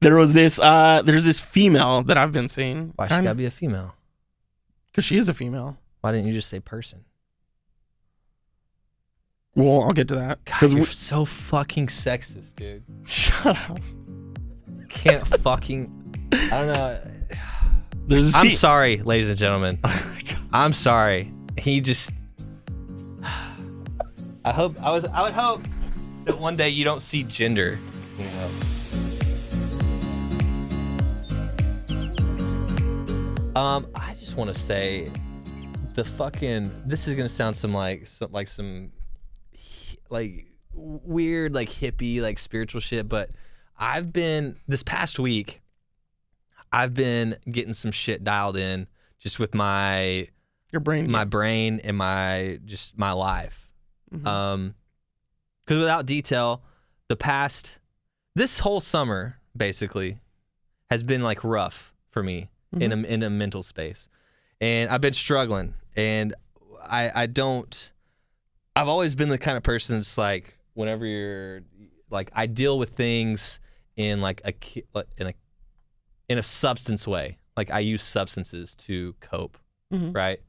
there's this female that I've been seeing. Why she gotta be a female? Because she is a female. Why didn't you just say person? Well, I'll get to that. God, you're so fucking sexist, dude. Shut up. Can't fucking. I don't know. There's this I'm sorry, ladies and gentlemen. Oh my God. I'm sorry. He just. I would hope that one day you don't see gender. You know. I just want to say, this is gonna sound some weird hippie spiritual shit, but this past week I've been getting some shit dialed in just with my brain and my life. Mm-hmm. Because without detail, this whole summer basically has been rough for me. Mm-hmm. in a mental space, and I've been struggling, and I've always been the kind of person that's whenever you're I deal with things in in a substance way. I use substances to cope. Mm-hmm. Right?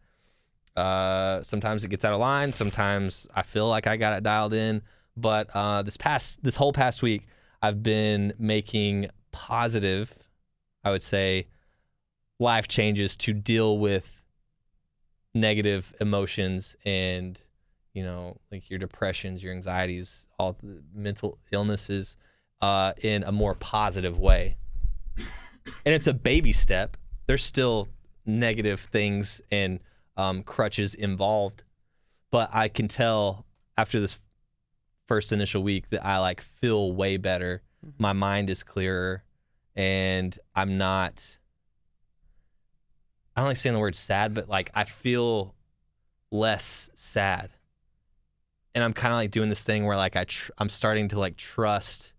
Sometimes it gets out of line, sometimes I feel like I got it dialed in, but this whole past week I've been making positive, I would say, life changes to deal with negative emotions and, your depressions, your anxieties, all the mental illnesses in a more positive way. And it's a baby step. There's still negative things and crutches involved, but I can tell after this first initial week that I feel way better. My mind is clearer, and I don't like saying the word sad, but I feel less sad. And I'm kind of doing this thing where I'm starting to trust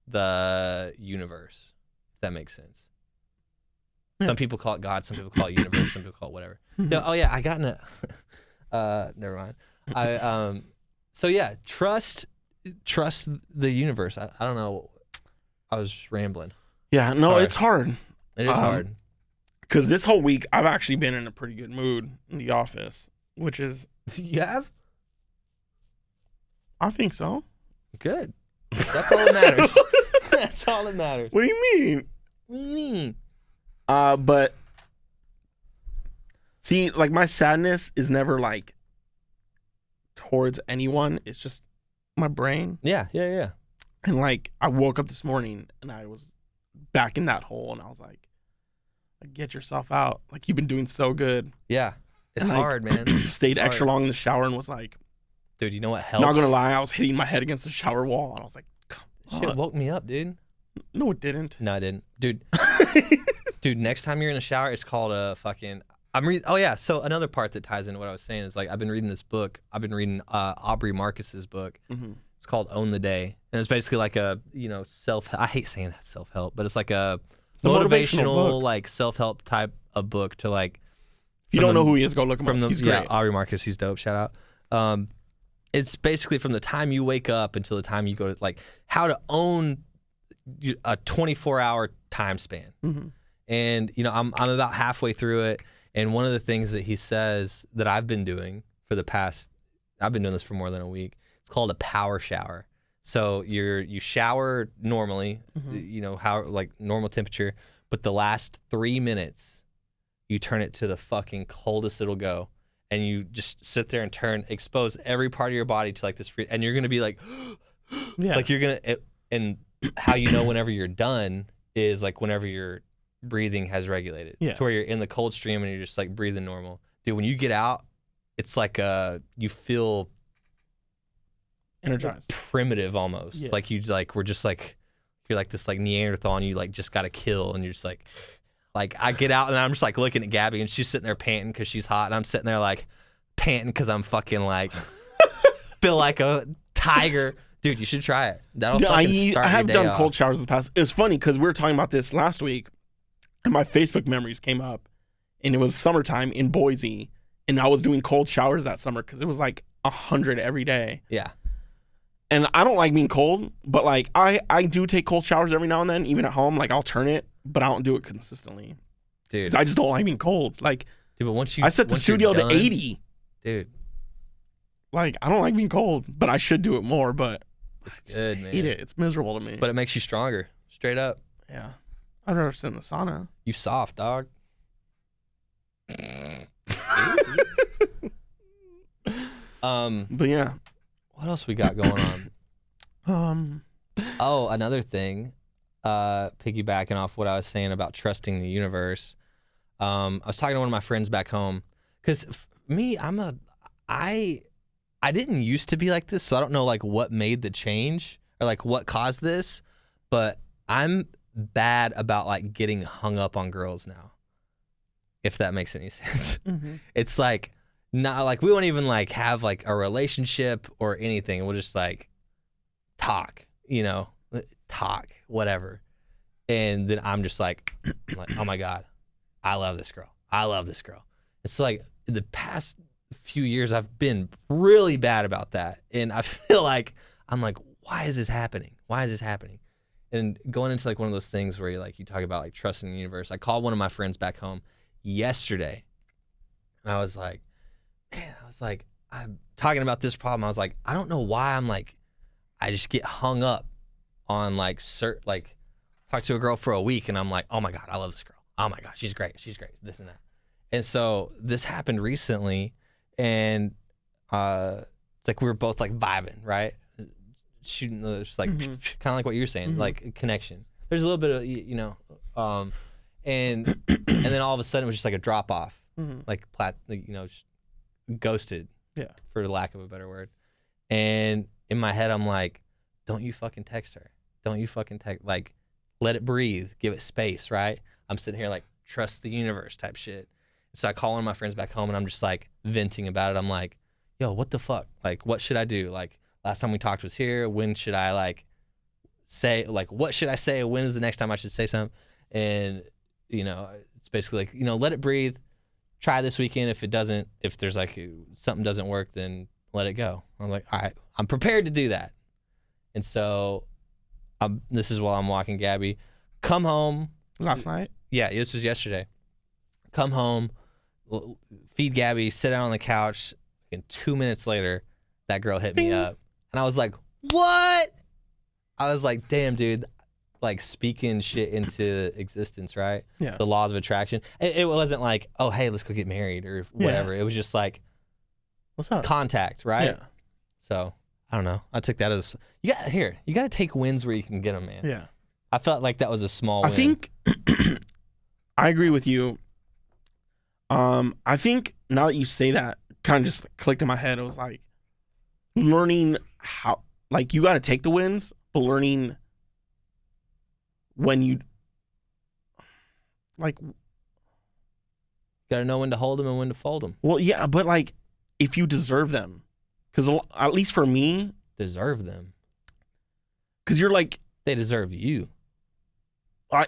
the universe, if that makes sense. Some people call it God, some people call it universe, some people call it whatever. Oh yeah, I got in a never mind. So yeah, trust the universe. I don't know. I was just rambling. Yeah, no, Sorry. it's hard. It is hard. Because this whole week, I've actually been in a pretty good mood in the office, which is... You have? I think so. Good. That's all that matters. That's all that matters. What do you mean? What do you mean? But... See, my sadness is never, towards anyone. It's just my brain. Yeah. And, I woke up this morning, and I was back in that hole, and I was like, get yourself out. You've been doing so good. Yeah. It's hard, man. Stayed extra long in the shower and was like... Dude, you know what helps? Not gonna lie, I was hitting my head against the shower wall, and I was like, come on. Shit woke me up, dude. No, it didn't. No, I didn't. Dude, next time you're in the shower, it's called a fucking... Oh, yeah, so another part that ties into what I was saying is, I've been reading this book. I've been reading Aubrey Marcus's book. Mm-hmm. It's called Own the Day. And it's basically a, I hate saying self-help, but it's a motivational self-help type of book to if you don't know who he is, go look him up. He's great. Yeah, Aubrey Marcus, he's dope. Shout out. It's basically from the time you wake up until the time you go to how to own a 24-hour time span. Mm-hmm. And I'm about halfway through it, and one of the things that he says that I've been doing I've been doing this for more than a week. It's called a power shower. So you shower normally, how normal temperature, but the last 3 minutes, you turn it to the fucking coldest it'll go, and you just sit there and expose every part of your body to this free, and you're gonna be yeah, you're gonna, and how whenever you're done is whenever your breathing has regulated, to where you're in the cold stream and you're just breathing normal, dude. When you get out, it's you feel energized, primitive almost. Yeah. We're just you're this Neanderthal, and you just gotta kill, and you're just I get out, and I'm just looking at Gabby, and she's sitting there panting because she's hot, and I'm sitting there panting because I'm fucking feel like a tiger. Dude, you should try it. That'll fucking start I have your day done off. cold showers in the past. It was funny because we were talking about this last week, and my Facebook memories came up, and it was summertime in Boise, and I was doing cold showers that summer because it was 100 every day. Yeah. And I don't like being cold, but like I do take cold showers every now and then, even at home. Like I'll turn it, but I don't do it consistently. Dude. 'Cause I just don't like being cold. Like, Dude, but I set the studio to 80. Dude. Like, I don't like being cold, but I should do it more, but It's good, man. hate it. It's miserable to me. But it makes you stronger. Straight up. yeah. I'd rather sit in the sauna. You soft, dog. But yeah. What else we got going on? Um Oh, another thing, piggybacking off what I was saying about trusting the universe. I was talking to one of my friends back home, because me, I didn't used to be like this, so I don't know like what made the change or like what caused this, but I'm bad about like getting hung up on girls now, if that makes any sense. It's like not like we won't even like have like a relationship or anything. We'll just like talk, whatever. And then I'm just like, oh my God, I love this girl. I love this girl. It's like the past few years I've been really bad about that. And I feel like, I'm like, why is this happening? Why is this happening? And going into like one of those things where you talk about like trusting the universe. I called one of my friends back home yesterday. And I was like, I'm talking about this problem. I was like, I don't know why I just get hung up on talk to a girl for a week and I'm like, oh my God, I love this girl. Oh my God, she's great, this and that. And so this happened recently, and it's like we were both like vibing, right? Shooting just like kind of like what you're saying, like connection. There's a little bit of and then all of a sudden it was just like a drop off, just ghosted, for lack of a better word. And in my head I'm like, don't you fucking text her? Don't you fucking text? Like, let it breathe, give it space, right? I'm sitting here like, trust the universe type shit. So I call one of my friends back home and I'm just like venting about it. I'm like, yo, what the fuck? Like, what should I do? Like, last time we talked was here. When should I like say, like, what should I say? When is the next time I should say something? And, it's basically like, let it breathe. Try this weekend. If there's like something doesn't work, then let it go. I'm like, all right, I'm prepared to do that. And so this is while I'm walking Gabby. Come home. Last night? Yeah, this was yesterday. Come home, feed Gabby, sit down on the couch, and 2 minutes later, that girl hit me up. And I was like, what? I was like, damn, dude. Like speaking shit into existence, right? Yeah. The laws of attraction. It wasn't like, oh, hey, let's go get married or whatever. Yeah. It was just like, what's up? Contact, right? Yeah. So I don't know. I took that as you got to take wins where you can get them, man. Yeah. I felt like that was a small win. I think I agree with you. I think now that you say that, kind of just clicked in my head. It was like learning how, like, you got to take the wins, but learning when you, like, got to know when to hold them and when to fold them. Well, yeah, but like, if you deserve them, because at least for me, deserve them, because you're like, they deserve you.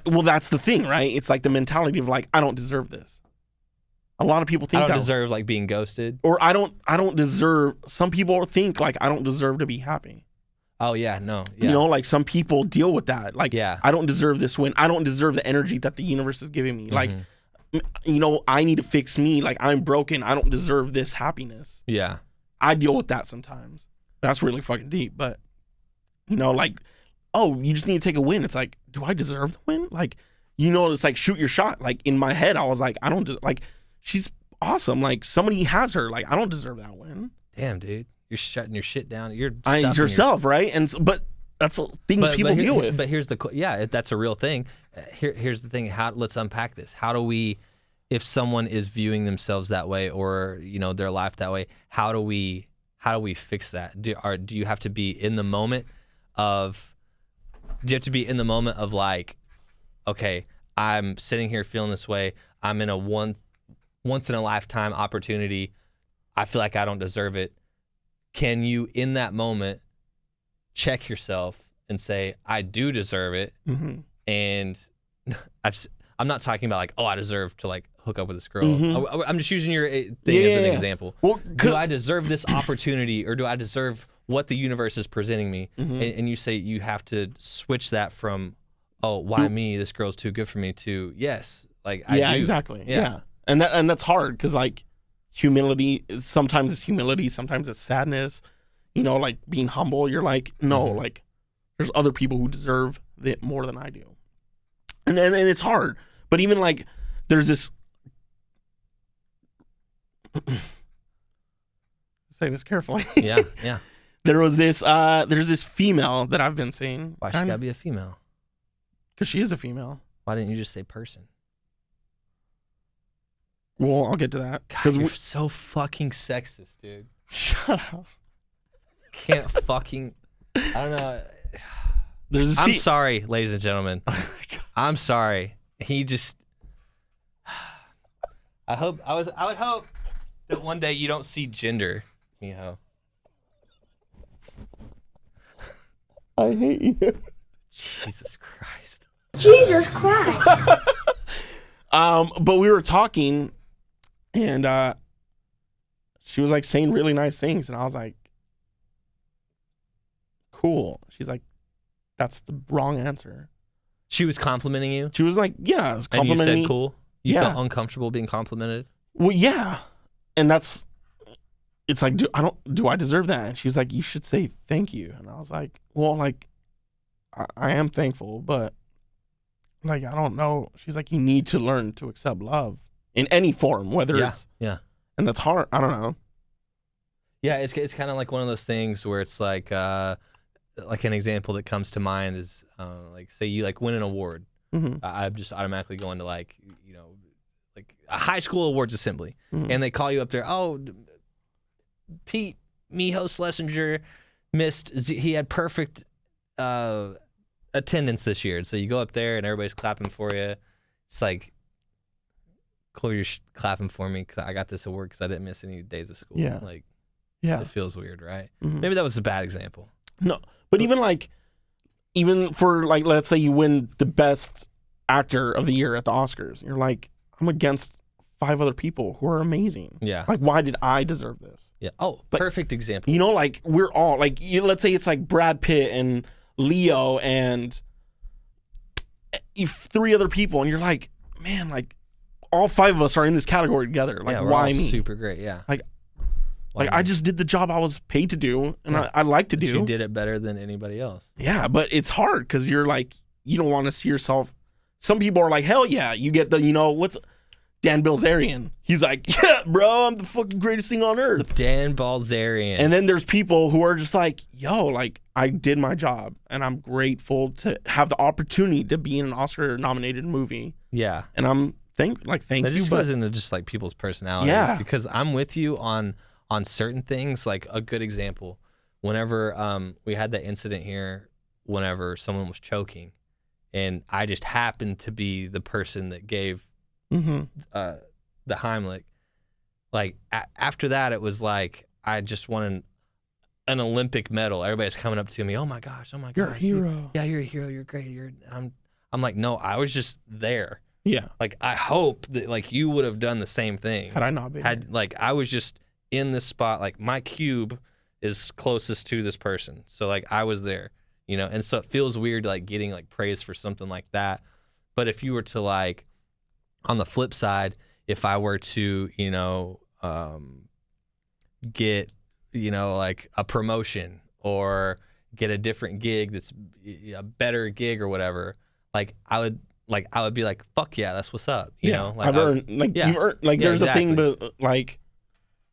Well, that's the thing, right? It's like the mentality of like, I don't deserve this. A lot of people think I don't deserve like being ghosted, or I don't deserve. Some people think like I don't deserve to be happy. Oh yeah, no, yeah. Like some people deal with that. Like, yeah, I don't deserve this win. I don't deserve the energy that the universe is giving me. Like, I need to fix me. Like, I'm broken. I don't deserve this happiness. Yeah, I deal with that sometimes. That's really fucking deep. But like, oh, you just need to take a win. It's like, do I deserve the win? Like, it's like shoot your shot. Like in my head, I was like, I don't like. She's awesome. Like somebody has her. Like I don't deserve that win. Damn, dude, you're shutting your shit down. You're yourself, right? But that's things people deal with. But here's that's a real thing. Here's the thing. Let's unpack this. How do we, if someone is viewing themselves that way or their life that way, how do we fix that? Do you have to be in the moment of? Do you have to be in the moment of like, okay, I'm sitting here feeling this way. I'm in a once in a lifetime opportunity. I feel like I don't deserve it. Can you, in that moment, check yourself and say, I do deserve it? Mm-hmm. And I'm not talking about like, oh, I deserve to like hook up with this girl. Mm-hmm. I'm just using your thing as an example. Well, do I deserve this opportunity, or do I deserve what the universe is presenting me, and you say you have to switch that from, oh, why me? This girl's too good for me. To yes, like I do. Exactly. Yeah. And that's hard because like humility sometimes it's humility, sometimes it's sadness. You know, like being humble. You're like, no, like there's other people who deserve it more than I do, and it's hard. But even like there's this. Say this carefully. Yeah. There's this female that I've been seeing. Why she gotta be a female? Because she is a female. Why didn't you just say person? Well, I'll get to that. God, you're so fucking sexist, dude. Shut up. Can't fucking. I don't know. There's this I'm sorry, ladies and gentlemen. I'm sorry. He just. I would hope that one day you don't see gender, Mijo. I hate you. Jesus Christ. Jesus Christ. But we were talking, and she was like saying really nice things, and I was like, cool. She's like, that's the wrong answer. She was complimenting you? She was like, yeah, And you complimenting me. said cool? You felt uncomfortable being complimented? Well, yeah. And it's like, do I deserve that? And she's like, you should say thank you. And I was like, well, like, I am thankful, but like, I don't know. She's like, you need to learn to accept love in any form, whether it's, and that's hard. I don't know. Yeah, it's kind of like one of those things where it's like an example that comes to mind is like, say you like win an award. I'm just automatically going to like, you know, like a high school awards assembly, and they call you up there. Oh, Pete Mijo Schlesinger he had perfect attendance this year. So you go up there and everybody's clapping for you. It's like, cool, you're clapping for me because I got this award because I didn't miss any days of school. Yeah. Like, yeah, it feels weird, right? Maybe that was a bad example. No, but even for like, let's say you win the best actor of the year at the Oscars, you're like, I'm against 5 other people who are amazing. Yeah. Like, why did I deserve this? Yeah. Oh, like, perfect example. You know, like we're all like, let's say it's like Brad Pitt and Leo and 3 other people, and you're like, man, like all 5 of us are in this category together. Like, we're why all me? Super great. Yeah. Like I just did the job I was paid to do, and I like to do. You did it better than anybody else. Yeah, but it's hard because you're like, you don't want to see yourself. Some people are like, hell yeah, you get the, you know, what's Dan Bilzerian? He's like, yeah, bro, I'm the fucking greatest thing on earth. Dan Bilzerian. And then there's people who are just like, yo, like I did my job, and I'm grateful to have the opportunity to be in an Oscar-nominated movie. Yeah, and I'm thank that you. Just goes into just like people's personalities. Yeah, because I'm with you on certain things. Like a good example, whenever we had that incident here, whenever someone was choking, and I just happened to be the person that gave the Heimlich. Like after that, it was like I just won an Olympic medal. Everybody's coming up to me, oh my gosh, you're a hero. You're a hero. You're great. I'm like, no, I was just there. Yeah. Like I hope that like you would have done the same thing. Had I not been. Like I was just in this spot. Like my cube is closest to this person, so like I was there, you know. And so it feels weird like getting like praise for something like that. But if you were to like, on the flip side, if I were to, you know, get, you know, like a promotion or get a different gig that's a better gig or whatever, like I would be like, fuck yeah, that's what's up. You know, like I've earned, like you've earned, like there's a thing, but like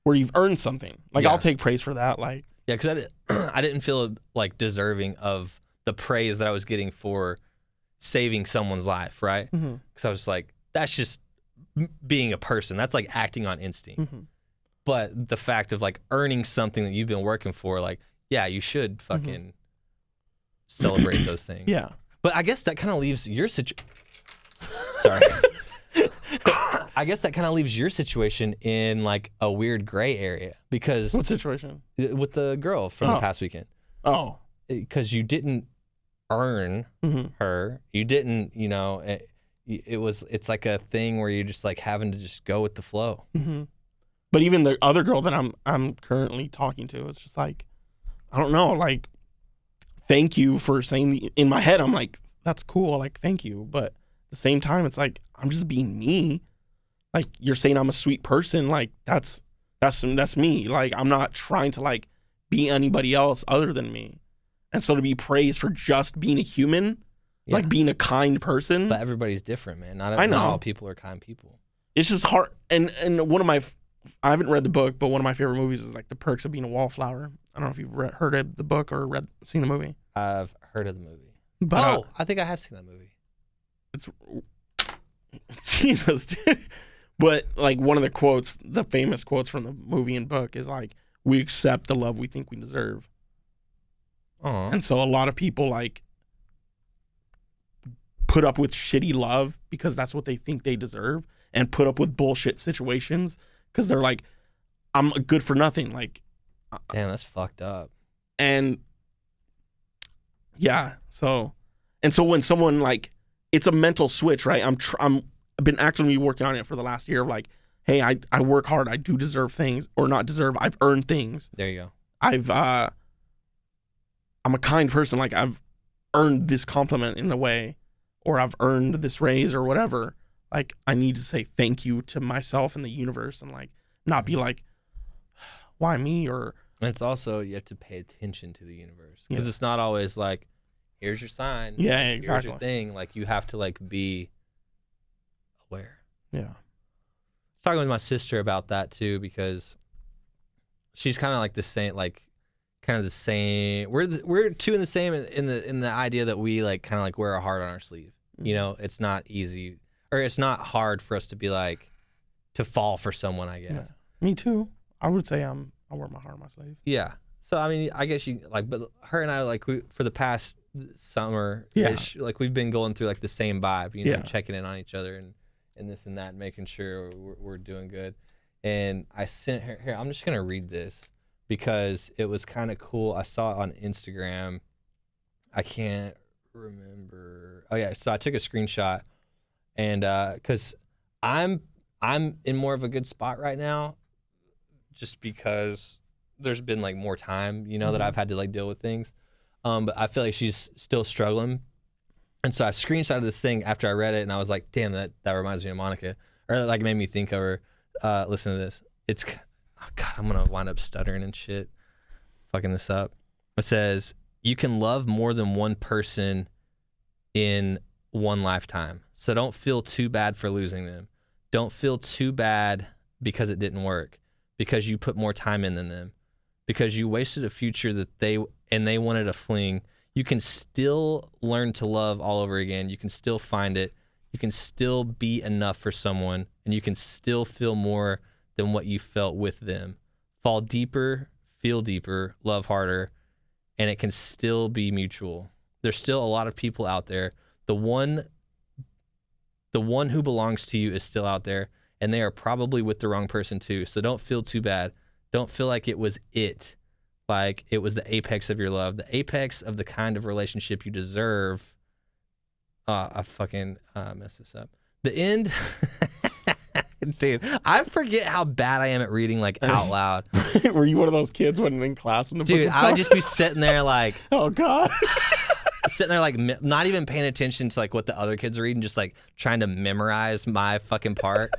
where you've earned something. Like I'll take praise for that. Like because I didn't feel like deserving of the praise that I was getting for saving someone's life, right? Because I was just like, that's just being a person. That's like acting on instinct. But the fact of like earning something that you've been working for, like, yeah, you should fucking celebrate those things. Yeah. But I guess that kind of leaves your Sorry. I guess that kind of leaves your situation in like a weird gray area because what situation? With the girl from the past weekend. Oh, because you didn't earn her. You didn't, you know. It's like a thing where you're just like having to just go with the flow. But even the other girl that I'm currently talking to, it's just like, I don't know, like, thank you for saying in my head, I'm like, that's cool, like, thank you. But at the same time, it's like, I'm just being me. Like, you're saying I'm a sweet person, like, that's me. Like, I'm not trying to, like, be anybody else other than me. And so to be praised for just being a human, like being a kind person. But everybody's different, man. Not I know. all people are kind people. It's just hard. And one of my, I haven't read the book, but one of my favorite movies is like The Perks of Being a Wallflower. I don't know if you've heard of the book or seen the movie. I've heard of the movie. But, I think I have seen that movie. It's Jesus, dude. But like one of the quotes, the famous quotes from the movie and book is like, "We accept the love we think we deserve." And so a lot of people like put up with shitty love because that's what they think they deserve, and put up with bullshit situations because they're like, I'm good for nothing. Like, damn, that's fucked up. And yeah, so when someone like, it's a mental switch, right? I've been actively working on it for the last year of like, hey, I work hard, I do deserve things, or not deserve, I've earned things. There you go. I'm a kind person, like I've earned this compliment in a way, or I've earned this raise or whatever. Like, I need to say thank you to myself and the universe, and like not be like, why me? Or and it's also, you have to pay attention to the universe, because it's not always like, here's your sign. Yeah, like, exactly. Here's your thing. Like, you have to like be aware. Yeah. I was talking with my sister about that too, because she's kind of like the same, like kind of the same. We're two in the same in the idea that we like kind of like wear our heart on our sleeve. You know, it's not easy, or it's not hard for us to be like to fall for someone, I guess. Yeah. Me too. I would say I wear my heart on my sleeve. Yeah. So I mean, I guess you like, but her and I, like, for the past summer, like we've been going through like the same vibe, you know, checking in on each other and this and that, and making sure we're doing good. And I sent her here. I'm just gonna read this because it was kind of cool. I saw it on Instagram. I can't remember. Oh yeah, so I took a screenshot, and because I'm in more of a good spot right now, just because there's been like more time, you know, that I've had to like deal with things. But I feel like she's still struggling, and so I screenshotted this thing after I read it, and I was like, damn, that reminds me of Monica, or like made me think of her. Listen to this. It's, oh God, I'm gonna wind up stuttering and shit, fucking this up. It says, you can love more than one person in one lifetime, so don't feel too bad for losing them. Don't feel too bad because it didn't work, because you put more time in than them, because you wasted a future that they wanted a fling. You can still learn to love all over again. You can still find it. You can still be enough for someone, and you can still feel more than what you felt with them. Fall deeper, feel deeper, love harder, and it can still be mutual. There's still a lot of people out there. The one who belongs to you is still out there, and they are probably with the wrong person too. So don't feel too bad. Don't feel like it was it. Like it was the apex of your love, the apex of the kind of relationship you deserve. I fucking messed this up. The end. Dude, I forget how bad I am at reading like out loud. Were you one of those kids when in class when the book Dude, was I would just be sitting there like, oh God. sitting there like not even paying attention to like what the other kids are reading, just like trying to memorize my fucking part.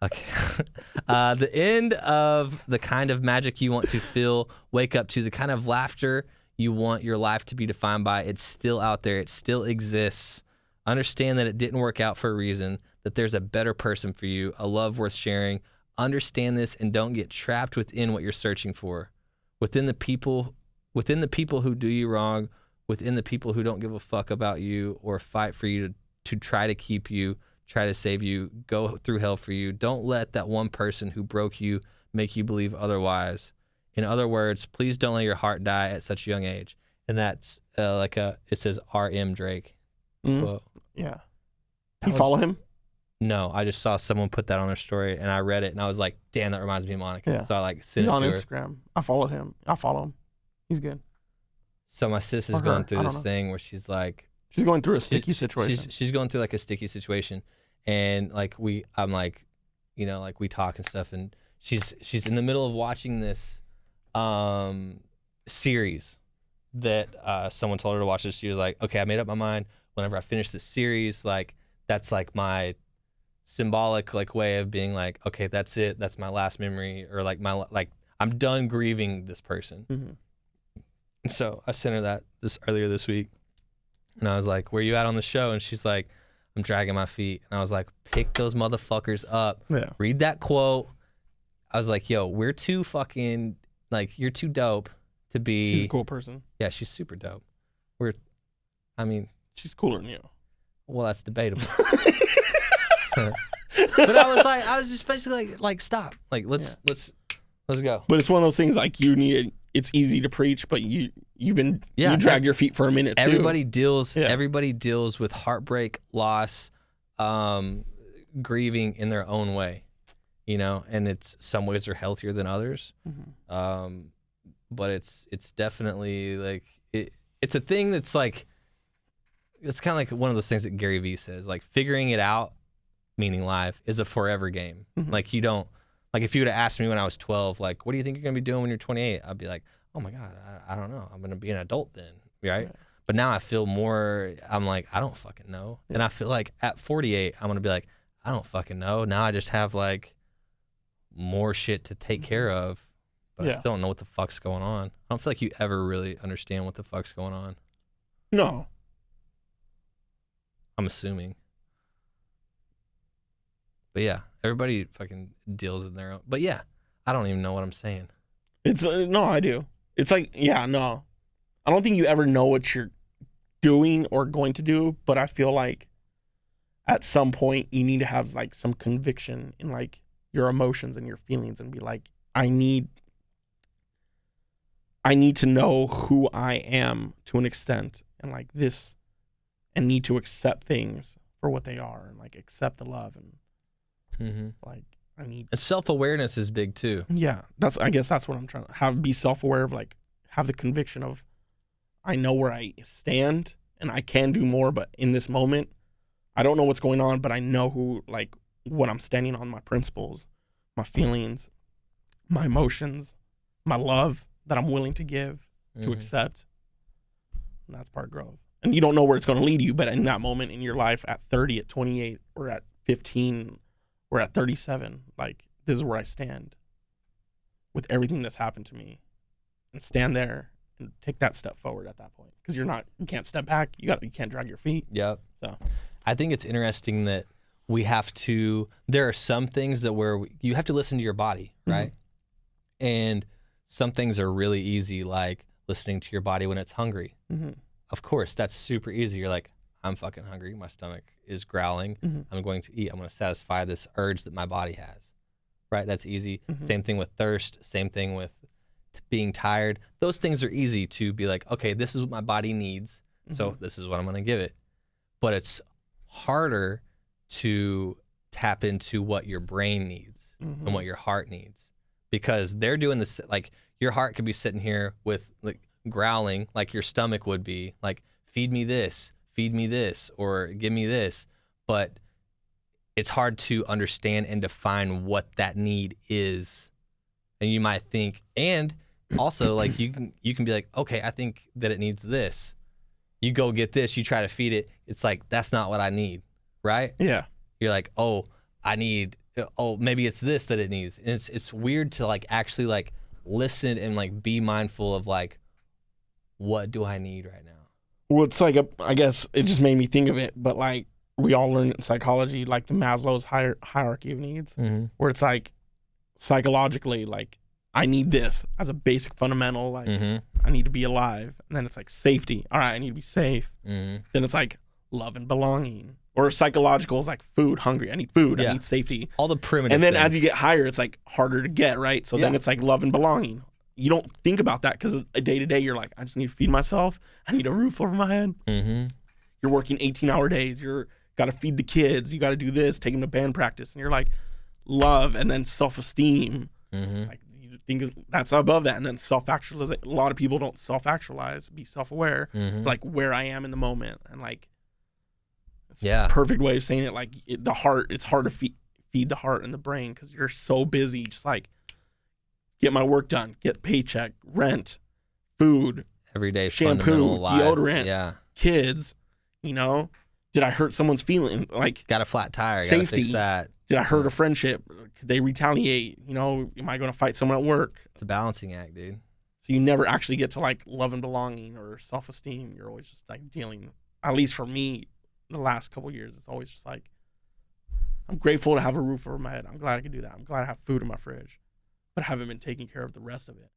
Okay. The end of the kind of magic you want to feel, wake up to, the kind of laughter you want your life to be defined by. It's still out there. It still exists. Understand that it didn't work out for a reason, that there's a better person for you, a love worth sharing. Understand this and don't get trapped within what you're searching for. Within the people who do you wrong, within the people who don't give a fuck about you or fight for you to try to keep you, try to save you, go through hell for you. Don't let that one person who broke you make you believe otherwise. In other words, please don't let your heart die at such a young age. And that's it says R.M. Drake. Quote. Yeah. You follow him? No, I just saw someone put that on their story, and I read it, and I was like, damn, that reminds me of Monica. Yeah. So I like sent He's it on to her. Instagram. I followed him. I follow him. He's good. So my sis is going through this thing where she's like, she's going through a sticky situation. She's going through like a sticky situation, and like I'm like, you know, like we talk and stuff, and she's in the middle of watching this series that someone told her to watch this. She was like, okay, I made up my mind. Whenever I finish this series, like that's like my symbolic like way of being like, okay, that's it. That's my last memory, or like I'm done grieving this person. Mm-hmm. And so I sent her this earlier this week, and I was like, where you at on the show? And she's like, I'm dragging my feet. And I was like, pick those motherfuckers up. Yeah. Read that quote. I was like, yo, we're too fucking, like, you're too dope to be. She's a cool person. Yeah, she's super dope. She's cooler than you. Well, that's debatable. But I was just basically like stop. Like, let's go. But it's one of those things like it's easy to preach, but you dragged your feet for a minute too. Everybody deals with heartbreak, loss, grieving in their own way, and it's some ways are healthier than others. Mm-hmm. But it's definitely like it's a thing that's like, it's kind of like one of those things that Gary Vee says, like figuring it out, meaning life, is a forever game. Mm-hmm. Like you don't, like if you would have asked me when I was 12, like, what do you think you're going to be doing when you're 28? I'd be like, oh my God, I don't know. I'm going to be an adult then, right? Yeah. But now I feel more, I'm like, I don't fucking know. Yeah. And I feel like at 48, I'm going to be like, I don't fucking know. Now I just have like more shit to take care of, but I still don't know what the fuck's going on. I don't feel like you ever really understand what the fuck's going on. No. I'm assuming. But yeah, everybody fucking deals in their own. But yeah, I don't even know what I'm saying. It's no, I do. It's like, yeah, no. I don't think you ever know what you're doing or going to do, but I feel like at some point you need to have like some conviction in like your emotions and your feelings and be like, I need to know who I am to an extent and like this, and need to accept things for what they are and like accept the love and like I need. And self-awareness is big too. Yeah, I guess that's what I'm trying to be self-aware of, like have the conviction of I know where I stand and I can do more, but in this moment I don't know what's going on, but I know who, like what I'm standing on, my principles, my feelings, my emotions, my love that I'm willing to give, to accept. And that's part of growth. And you don't know where it's going to lead you, but in that moment in your life at 30, at 28, or at 15, or at 37, like this is where I stand with everything that's happened to me, and stand there and take that step forward at that point. Because you can't step back. You can't drag your feet. Yep. So I think it's interesting that there are some things that you have to listen to your body, right? Mm-hmm. And some things are really easy, like listening to your body when it's hungry. Mm-hmm. Of course, that's super easy. You're like, I'm fucking hungry. My stomach is growling. Mm-hmm. I'm going to eat. I'm going to satisfy this urge that my body has, right? That's easy. Mm-hmm. Same thing with thirst. Same thing with being tired. Those things are easy to be like, okay, this is what my body needs, so this is what I'm going to give it. But it's harder to tap into what your brain needs and what your heart needs, because they're doing this. Like your heart could be sitting here with like growling like your stomach would be, like feed me this, or give me this, but it's hard to understand and define what that need is. And you might think, and also like you can be like, okay, I think that it needs this. You go get this, you try to feed it, it's like, that's not what I need, right? Yeah. You're like, maybe it's this that it needs. And it's weird to like actually like listen and like be mindful of like, what do I need right now? Well, it's like, I guess it just made me think of it, but like we all learn in psychology, like the Maslow's hierarchy of needs, where it's like psychologically, like I need this as a basic fundamental, like I need to be alive. And then it's like safety. All right, I need to be safe. Then it's like love and belonging. Or psychological is like food, hungry. I need food. I need safety. All the primitive And then things. as you get higher, it's like harder to get, right? So then it's like love and belonging. You don't think about that because a day to day, you're like, I just need to feed myself. I need a roof over my head. You're working 18-hour days. You're got to feed the kids. You got to do this, take them to band practice. And you're like, love and then self-esteem. Like you think that's above that. And then self-actualization. A lot of people don't self-actualize, be self-aware, like where I am in the moment. And like, it's a perfect way of saying it. Like the heart, it's hard to feed the heart and the brain because you're so busy, just like, get my work done, get paycheck, rent, food, Everyday shampoo, fundamental life. deodorant, Yeah. kids, you know, did I hurt someone's feeling? Like, Got a flat tire. Got to fix safety. that. did I hurt a friendship? Could they retaliate? You know, am I going to fight someone at work? It's a balancing act, dude. So you never actually get to like love and belonging or self-esteem. You're always just like dealing, at least for me, the last couple of years, it's always just like, I'm grateful to have a roof over my head. I'm glad I can do that. I'm glad I have food in my fridge, but I haven't been taking care of the rest of it.